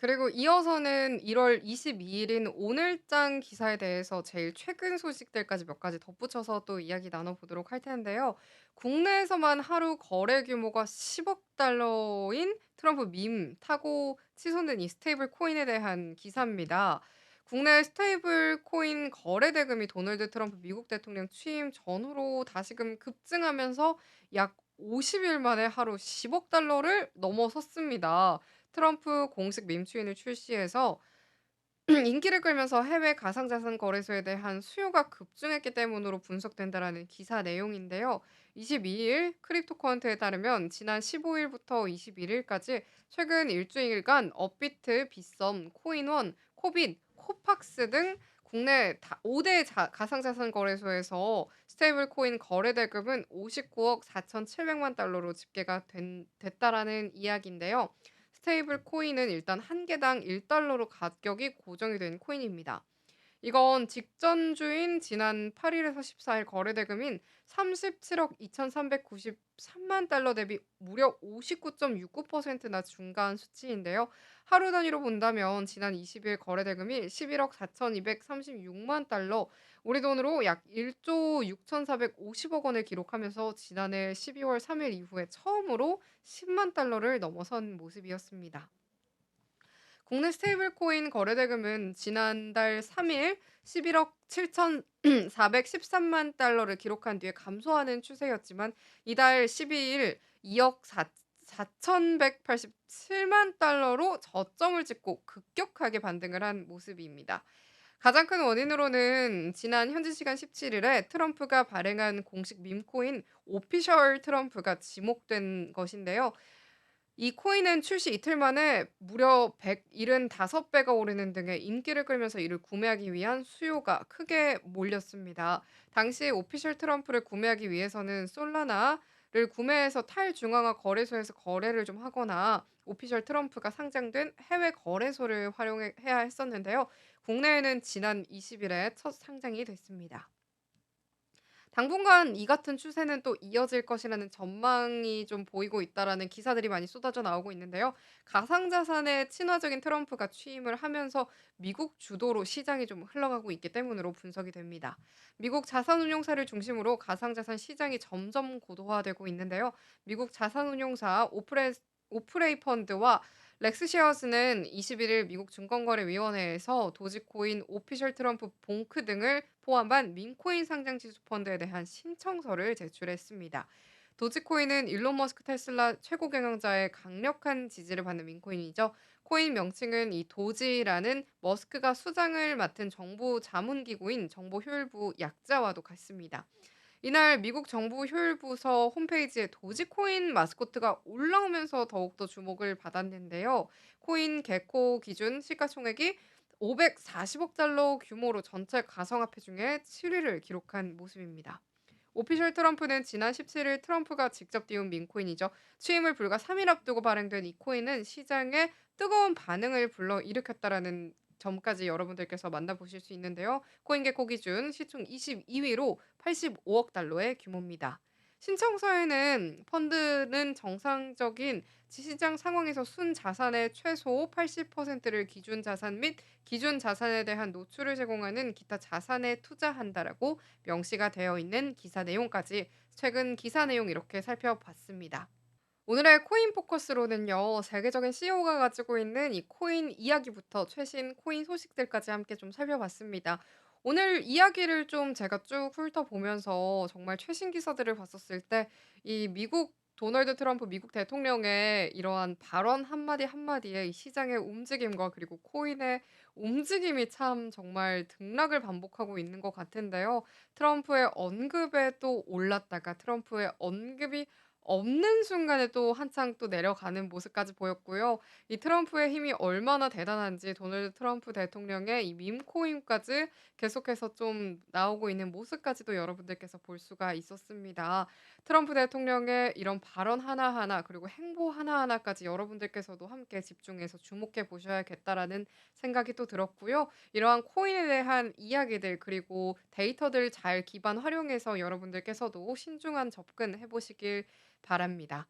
그리고 이어서는 1월 22 일인 오늘장 기사에 대해서 제일 최근 소식들까지 몇 가지 덧붙여서 또 이야기 나눠 보도록 할 텐데요. 국내에서만 하루 거래 규모가 10억 달러인 트럼프 밈 타고 치솟는 이 스테이블 코인에 대한 기사입니다. 국내 스테이블 코인 거래 대금이 도널드 트럼프 미국 대통령 취임 전후로 다시금 급증하면서 약 50일 만에 하루 10억 달러를 넘어섰습니다. 트럼프 공식 밈추인을 출시해서 인기를 끌면서 해외 가상자산 거래소에 대한 수요가 급증했기 때문으로 분석된다라는 기사 내용인데요. 22일 크립토커런트에 따르면 지난 15 일부터 21 일까지 최근 일주일간 업비트, 빗썸, 코인원, 코빗, 코팍스 등 국내 5대 가상자산 거래소에서 스테이블 코인 거래 대금은 59억 4,700만 달러로 집계가 됐다라는 이야기인데요. 스테이블 코인은 일단 한 개당 1달러로 가격이 고정이 된 코인입니다. 이건 직전주인 지난 8 일에서 14일 거래 대금인 37억 2,393만 달러 대비 무려 59.69%나 증가한 수치인데요. 하루 단위로 본다면 지난 20일 거래 대금이 11억 4,236만 달러, 우리 돈으로 약 1조 6,450억 원을 기록하면서 지난해 12월 3일 이후에 처음으로 10만 달러를 넘어선 모습이었습니다. 국내 스테이블 코인 거래 대금은 지난달 3일 11억 7,413만 달러를 기록한 뒤에 감소하는 추세였지만 이달 12일 2억 4,187만 달러로 저점을 찍고 급격하게 반등을 한 모습입니다. 가장 큰 원인으로는 지난 현지 시간 17 일에 트럼프가 발행한 공식 밈코인 오피셜 트럼프가 지목된 것인데요. 이 코인은 출시 이틀 만에 무려 175배가 오르는 등의 인기를 끌면서 이를 구매하기 위한 수요가 크게 몰렸습니다. 당시 오피셜 트럼프를 구매하기 위해서는 솔라나를 구매해서 탈중앙화 거래소에서 거래를 좀 하거나 오피셜 트럼프가 상장된 해외 거래소를 활용해야 했었는데요. 국내에는 지난 20 일에 첫 상장이 됐습니다. 당분간 이 같은 추세는 또 이어질 것이라는 전망이 좀 보이고 있다라는 기사들이 많이 쏟아져 나오고 있는데요. 가상자산의 친화적인 트럼프가 취임을 하면서 미국 주도로 시장이 좀 흘러가고 있기 때문으로 분석이 됩니다. 미국 자산운용사를 중심으로 가상자산 시장이 점점 고도화되고 있는데요. 미국 자산운용사 오프레이 펀드와 렉스시어스는 21일 미국 증권거래위원회에서 도지코인, 오피셜 트럼프 봉크 등을 포함한 민코인 상장 지수 펀드에 대한 신청서를 제출했습니다. 도지코인은 일론 머스크 테슬라 최고 경영자의 강력한 지지를 받는 민코인이죠. 코인 명칭은 이 도지라는 머스크가 수장을 맡은 정부 자문기구인 정보효율부 약자와도 같습니다. 이날 미국 정부 효율부서 홈페이지에 도지코인 마스코트가 올라오면서 더욱더 주목을 받았는데요. 코인 개코 기준 시가총액이 540억 달러 규모로 전체 가상화폐 중에 7 위를 기록한 모습입니다. 오피셜 트럼프는 지난 17일 트럼프가 직접 띄운 민코인이죠. 취임을 불과 3일 앞두고 발행된 이 코인은 시장에 뜨거운 반응을 불러일으켰다라는 점까지 여러분들께서 만나보실 수 있는데요. 코인게코 기준 시총 22위로 85억 달러의 규모입니다. 신청서에는 펀드는 정상적인 시장 상황에서 순자산의 최소 80%를 기준 자산 및 기준 자산에 대한 노출을 제공하는 기타 자산에 투자한다라고 명시가 되어 있는 기사 내용까지 최근 기사 내용 이렇게 살펴봤습니다. 오늘의 코인 포커스로는요. 세계적인 CEO가 가지고 있는 이 코인 이야기부터 최신 코인 소식들까지 함께 좀 살펴봤습니다. 오늘 이야기를 좀 제가 쭉 훑어보면서 정말 최신 기사들을 봤었을 때 이 미국 도널드 트럼프 미국 대통령의 이러한 발언 한마디 한마디에 이 시장의 움직임과 그리고 코인의 움직임이 참 정말 등락을 반복하고 있는 것 같은데요. 트럼프의 언급에 또 올랐다가 트럼프의 언급이 없는 순간에 또 한창 또 내려가는 모습까지 보였고요. 이 트럼프의 힘이 얼마나 대단한지 도널드 트럼프 대통령의 이 밈코인까지 계속해서 좀 나오고 있는 모습까지도 여러분들께서 볼 수가 있었습니다. 트럼프 대통령의 이런 발언 하나하나 그리고 행보 하나하나까지 여러분들께서도 함께 집중해서 주목해 보셔야겠다라는 생각이 또 들었고요. 이러한 코인에 대한 이야기들 그리고 데이터들 잘 기반 활용해서 여러분들께서도 신중한 접근해 보시길 바랍니다.